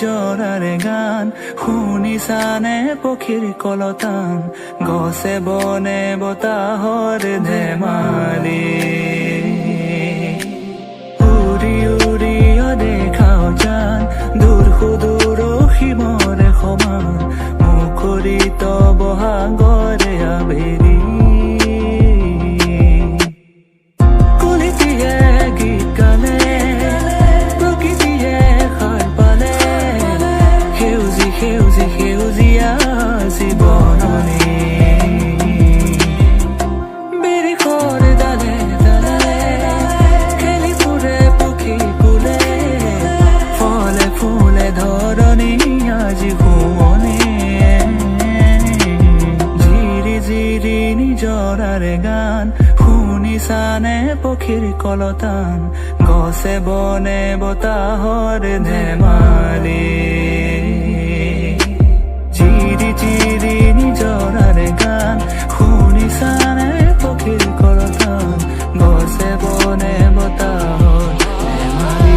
নিজৰাৰে গান শুনিছানে পক্ষীৰ কলতান গছে বনে বতাহৰ ধেমালি উৰি উৰি দেখাও জান দূৰ সুদূৰ সীমৰে সমান মুখৰিত বহাগৰে আবেলি নিজৰাৰে গান শুনিছানে পক্ষীৰ কলতান গছে বনে বতাহৰ ধেমালি চিৰি চিৰি নিজৰাৰে গান শুনিছানে পক্ষীৰ কলতান গছে বনে বতাহৰ ধেমালি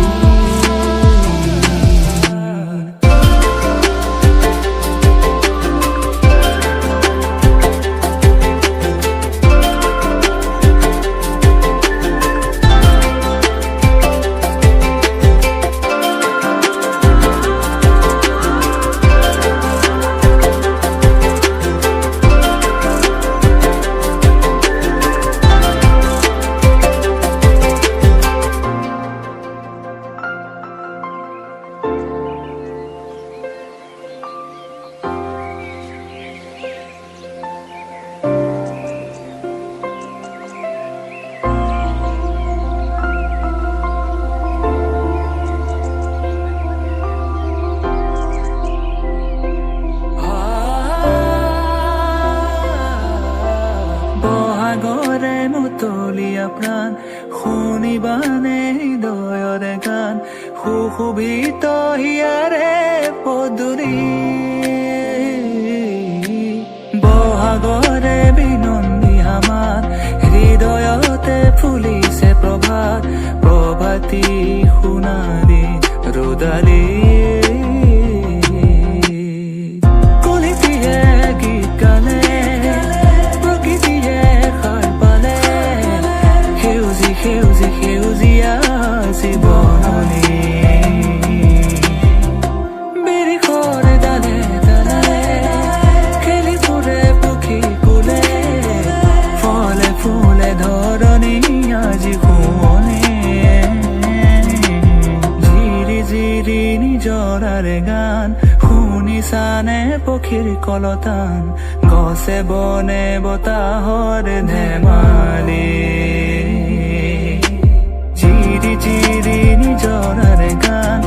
বহাগৰে মুতলীয়া প্ৰাণ শুনিবানে হৃদয়ৰে গান সুশোভিত হিয়াৰে পদূলি বহাগৰে বিনন্দী আমাৰ হৃদয়তে ফুলিছে প্ৰভাত প্ৰভাতী সোণালী ৰুদালি সেউজীয়া জীৱননি বিৰিখৰে ডালে ডালে খেলি ফুৰে পক্ষী কুলে ফলে ফুলে ধৰণী আজি শুৱনি ঝিৰি ঝিৰি নিজৰাৰে গান শুনিছানে পক্ষীৰ কলতান গছে বনে বতাহৰ ধেমালি চিৰি চিৰি নিজৰাৰে গান